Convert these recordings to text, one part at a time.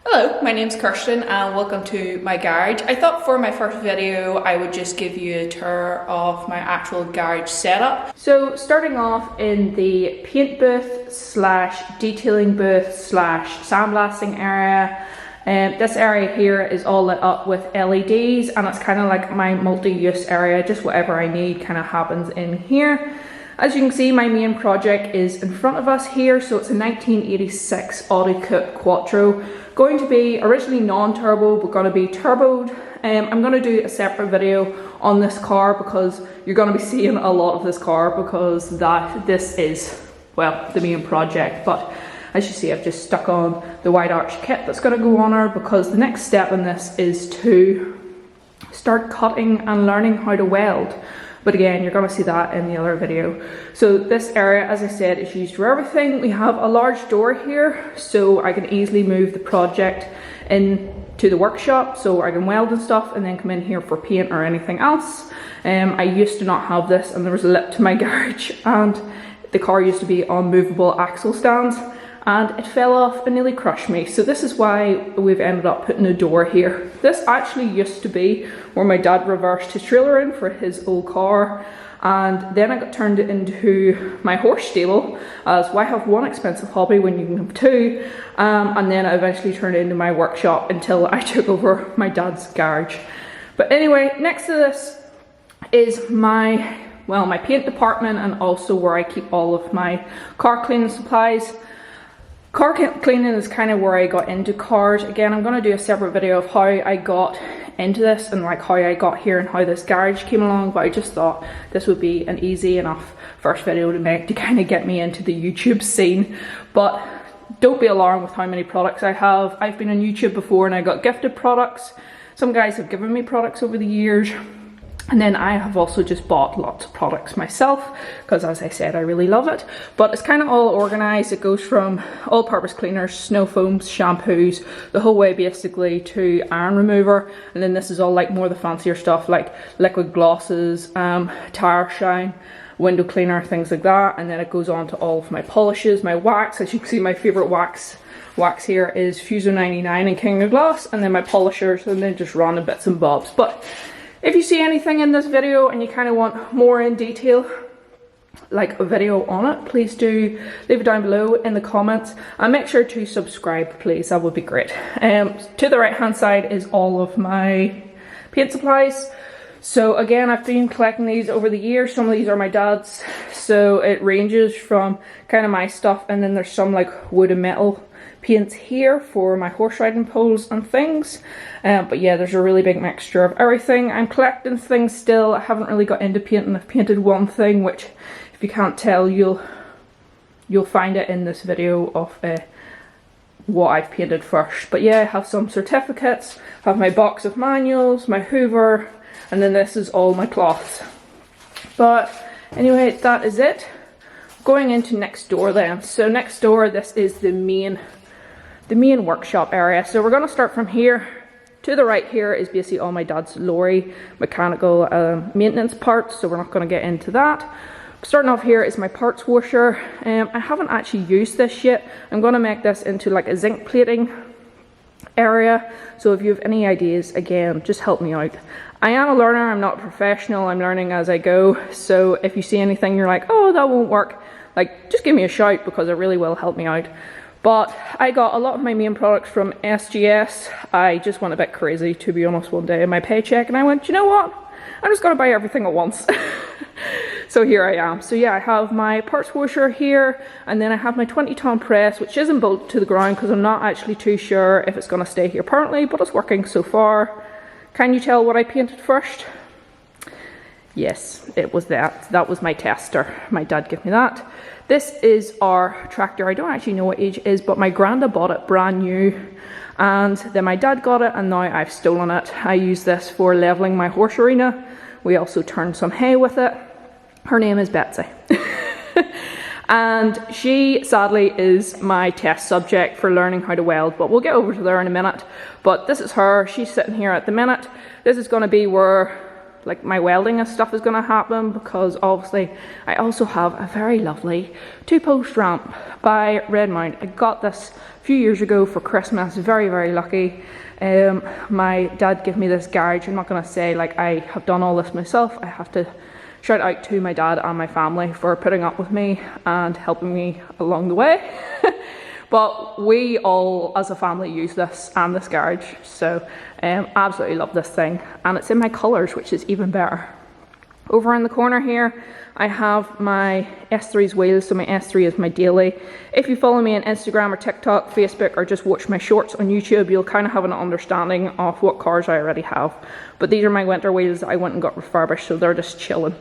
Hello, my name's Kirsten and welcome to my garage. I thought for my first video I would just give you a tour of my actual garage setup. So starting off in the paint booth slash detailing booth slash sandblasting area. This area here is all lit up with LEDs and it's kind of like my multi-use area. Just whatever I need kind of happens in here. As you can see, my main project is in front of us here. So it's a 1986 Audi Quattro. Going to be originally non-turbo, but going to be turboed. I'm going to do a separate video on this car because you're going to be seeing a lot of this car because this is, well, the main project. But as you see, I've just stuck on the wide arch kit that's going to go on her because the next step in this is to start cutting and learning how to weld. But again, you're going to see that in the other video. So this area, as I said, is used for everything. We have a large door here, so I can easily move the project into the workshop, so I can weld and stuff, and then come in here for paint or anything else. I used to not have this, and there was a lip to my garage, and the car used to be on movable axle stands, and it fell off and nearly crushed me. So this is why we've ended up putting a door here. This actually used to be where my dad reversed his trailer in for his old car, and then I got turned into my horse stable, as why have one expensive hobby when you can have two, and then I eventually turned it into my workshop until I took over my dad's garage. But anyway, next to this is my paint department and also where I keep all of my car cleaning supplies. Car cleaning is kind of where I got into cars. Again, I'm going to do a separate video of how I got into this and like how I got here and how this garage came along, but I just thought this would be an easy enough first video to make to kind of get me into the YouTube scene. But don't be alarmed with how many products I have. I've been on YouTube before and I got gifted products. Some guys have given me products over the years. And then I have also just bought lots of products myself because, as I said, I really love it. But it's kind of all organized. It goes from all-purpose cleaners, snow foams, shampoos, the whole way basically to iron remover. And then this is all like more the fancier stuff like liquid glosses, tire shine, window cleaner, things like that. And then it goes on to all of my polishes, my wax. As you can see, my favorite wax here is Fuso 99 and King of Glass. And then my polishers and then just random bits and bobs. But if you see anything in this video and you kind of want more in detail, like a video on it, please do leave it down below in the comments and make sure to subscribe, please. That would be great. To the right hand side is all of my paint supplies. So again, I've been collecting these over the years. Some of these are my dad's, so it ranges from kind of my stuff, and then there's some like wood and metal paints here for my horse riding poles and things. But yeah, there's a really big mixture of everything. I'm collecting things still. I haven't really got into painting. I've painted one thing, which if you can't tell, you'll find it in this video of what I've painted first. But yeah, I have some certificates, I have my box of manuals, my hoover, and then this is all my cloths. But anyway, that is it. Going into next door then. So next door, this is the main workshop area. So we're going to start from here. To the right here is basically all my dad's lorry mechanical maintenance parts, so we're not going to get into that. Starting off here is my parts washer. I haven't actually used this yet. I'm going to make this into like a zinc plating area, so if you have any ideas, again, just help me out. I am a learner, I'm not a professional, I'm learning as I go, so if you see anything you're like, oh, that won't work, like, just give me a shout because it really will help me out. But I got a lot of my main products from SGS. I just went a bit crazy, to be honest, one day in my paycheck, and I went, you know what? I'm just going to buy everything at once. So here I am. So yeah, I have my parts washer here, and then I have my 20-ton press, which isn't bolted to the ground because I'm not actually too sure if it's going to stay here permanently, but it's working so far. Can you tell what I painted first? Yes, it was that. That was my tester. My dad gave me that. This is our tractor. I don't actually know what age it is, but my granda bought it brand new, and then my dad got it, and now I've stolen it. I use this for leveling my horse arena. We also turn some hay with it. Her name is Betsy. And she sadly is my test subject for learning how to weld, but we'll get over to there in a minute. But this is her. She's sitting here at the minute. This is going to be where like my welding and stuff is going to happen, because obviously I also have a very lovely 2-post ramp by Redmount. I got this a few years ago for Christmas, very, very lucky. My dad gave me this garage. I'm not going to say like I have done all this myself. I have to shout out to my dad and my family for putting up with me and helping me along the way. But we all as a family use this and this garage, so absolutely love this thing, and it's in my colours, which is even better. Over in the corner here I have my S3's wheels, so my S3 is my daily. If you follow me on Instagram or TikTok, Facebook, or just watch my shorts on YouTube, you'll kind of have an understanding of what cars I already have. But these are my winter wheels that I went and got refurbished, so they're just chilling.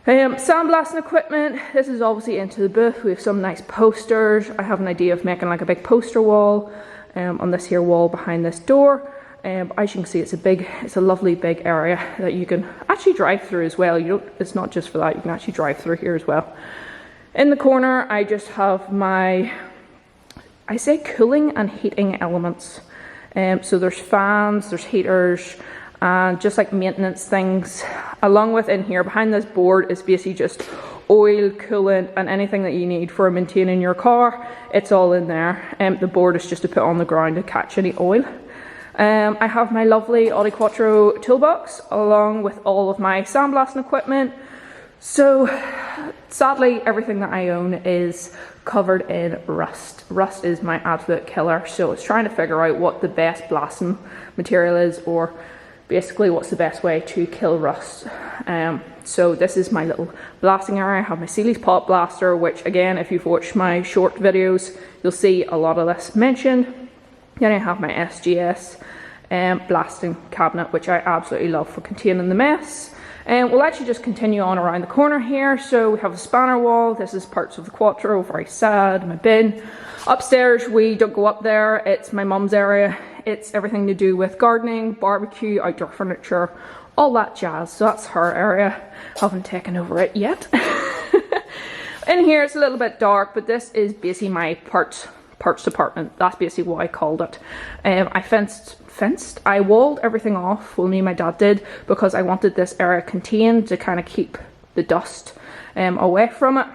Sandblasting equipment, this is obviously into the booth. We have some nice posters. I have an idea of making like a big poster wall on this here wall behind this door. As you can see, it's a lovely big area that you can actually drive through as well. It's not just for that, you can actually drive through here as well. In the corner I just have my, I say cooling and heating elements. So there's fans, there's heaters, and just like maintenance things. Along with in here behind this board is basically just oil, coolant, and anything that you need for maintaining your car. It's all in there. The board is just to put on the ground to catch any oil. I have my lovely Audi Quattro toolbox along with all of my sandblasting equipment. So sadly everything that I own is covered in rust. Rust is my absolute killer, so it's trying to figure out what the best blasting material is, or basically what's the best way to kill rust. So this is my little blasting area. I have my Sealy's pot blaster, which again, if you've watched my short videos, you'll see a lot of this mentioned. Then I have my SGS blasting cabinet, which I absolutely love for containing the mess. And we'll actually just continue on around the corner here. So we have a spanner wall. This is parts of the Quattro, very sad. My bin. Upstairs, we don't go up there. It's my mum's area. It's everything to do with gardening, barbecue, outdoor furniture, all that jazz. So that's her area. Haven't taken over it yet. In here, it's a little bit dark, but this is basically my parts department. That's basically what I called it. I walled everything off, well, me and my dad did, because I wanted this area contained to kind of keep the dust away from it.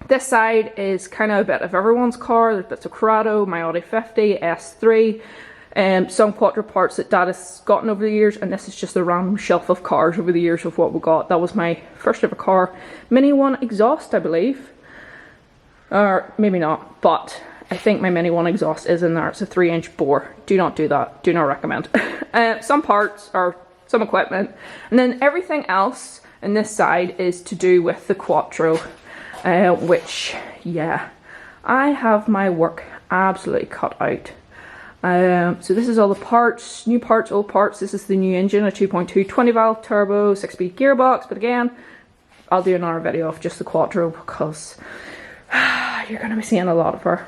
This side is kind of a bit of everyone's car. There's bits of Corrado, my Audi 50, S3, some Quattro parts that dad has gotten over the years, and this is just a random shelf of cars over the years of what we got. That was my first ever car. Mini One exhaust, I believe. Or maybe not, but I think my Mini One exhaust is in there. It's a 3-inch bore. Do not do that. Do not recommend. Some parts or some equipment. And then everything else in this side is to do with the Quattro. Which, yeah, I have my work absolutely cut out. So this is all the parts, new parts, old parts. This is the new engine, a 2.2 20-valve turbo, 6-speed gearbox. But again, I'll do another video of just the Quattro, because you're going to be seeing a lot of her.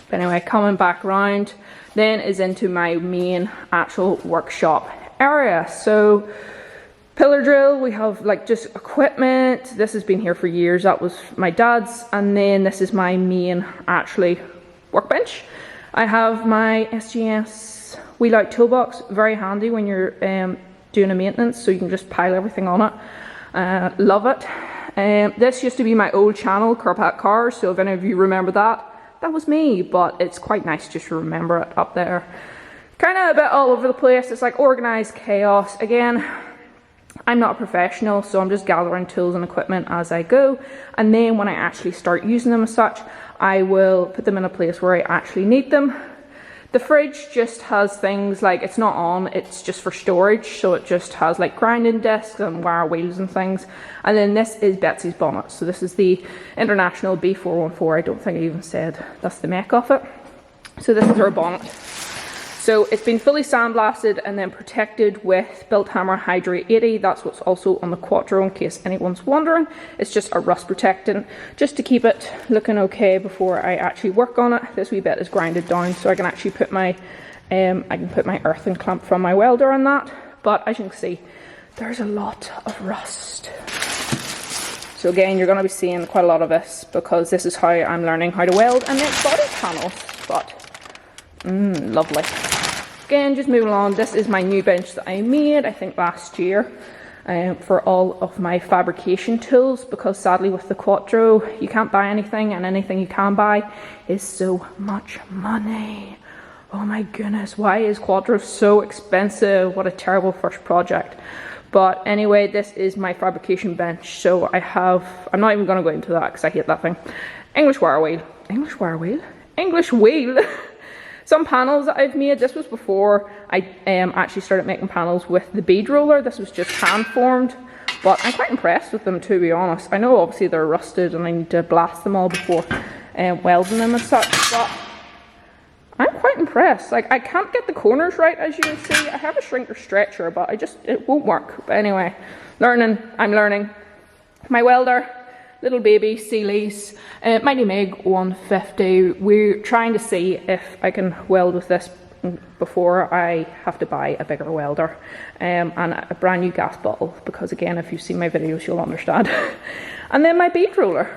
But anyway, coming back round then is into my main actual workshop area. So pillar drill, we have like just equipment. This has been here for years. That was my dad's. And then this is my main actually workbench. I have my SGS wheel out toolbox, very handy when you're doing a maintenance, so you can just pile everything on it. Love it. This used to be my old channel, Carpat Cars, so if any of you remember that, that was me, but it's quite nice just to remember it up there. Kind of a bit all over the place. It's like organized chaos. Again, I'm not a professional, so I'm just gathering tools and equipment as I go, and then when I actually start using them as such, I will put them in a place where I actually need them. The fridge just has things like, it's not on, it's just for storage, so it just has like grinding discs and wire wheels and things. And then this is Betsy's bonnet, so this is the International B414. I don't think I even said that's the make of it. So this is her bonnet. So it's been fully sandblasted and then protected with Built Hammer Hydro 80. That's what's also on the Quattro, in case anyone's wondering. It's just a rust protectant, just to keep it looking okay before I actually work on it. This wee bit is grinded down, so I can actually put my earthing clamp from my welder on that. But as you can see, there's a lot of rust. So again, you're going to be seeing quite a lot of this, because this is how I'm learning how to weld and make body panels. But lovely. Again, just moving along, this is my new bench that I made, I think last year. for all of my fabrication tools, because sadly with the Quattro you can't buy anything, and anything you can buy is so much money. Oh my goodness, why is Quattro so expensive? What a terrible first project. But anyway, this is my fabrication bench. So I'm not even going to go into that because I hate that thing. English wire wheel. Some panels that I've made. This was before I actually started making panels with the bead roller. This was just hand formed, but I'm quite impressed with them, to be honest. I know obviously they're rusted and I need to blast them all before welding them and such, but I'm quite impressed. Like, I can't get the corners right, as you can see. I have a shrinker stretcher, but it won't work. But anyway, I'm learning. My welder, little baby Sealy's Mighty Mig 150. We're trying to see if I can weld with this before I have to buy a bigger welder and a brand new gas bottle, because again, if you've seen my videos, you'll understand. And then my bead roller.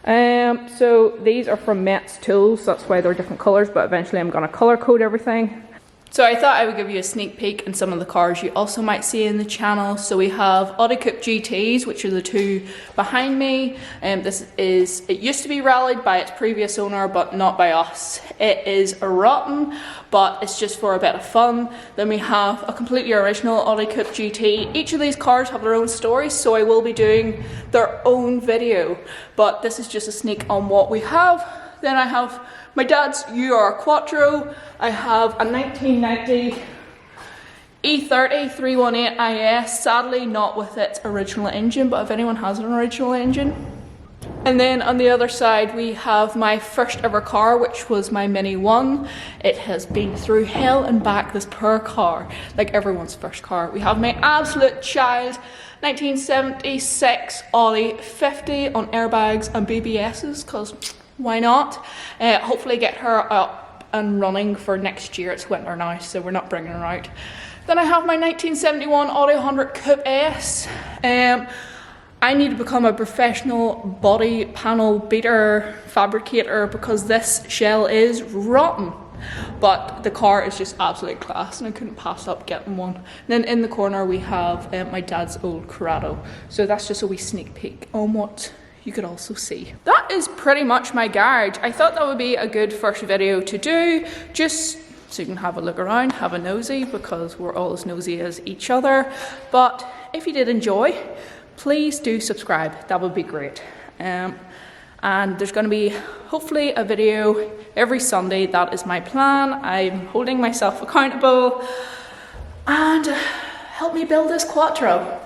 So these are from Metz Tools, that's why they're different colours, but eventually I'm going to colour code everything. So I thought I would give you a sneak peek in some of the cars you also might see in the channel. So we have Audi Coupe GTs, which are the two behind me. It used to be rallied by its previous owner, but not by us. It is rotten, but it's just for a bit of fun. Then we have a completely original Audi Coupe GT. Each of these cars have their own stories, so I will be doing their own video. But this is just a sneak on what we have. Then I have my dad's Ur Quattro. I have a 1990 E30 318 IS, sadly not with its original engine, but if anyone has an original engine. And then on the other side we have my first ever car, which was my Mini 1. It has been through hell and back, this poor car, like everyone's first car. We have my absolute child 1976 Audi 50 on airbags and BBSs, because why not? Hopefully get her up and running for next year. It's winter now, so we're not bringing her out. Then I have my 1971 Audi 100 Coupe S. I need to become a professional body panel beater fabricator, because this shell is rotten. But the car is just absolute class, and I couldn't pass up getting one. And then in the corner we have my dad's old Corrado. So that's just a wee sneak peek on what you could also see. That is pretty much my garage. I thought that would be a good first video to do, just so you can have a look around, have a nosy, because we're all as nosy as each other. But if you did enjoy, please do subscribe, that would be great. And there's going to be hopefully a video every Sunday. That is my plan. I'm holding myself accountable, and help me build this Quattro.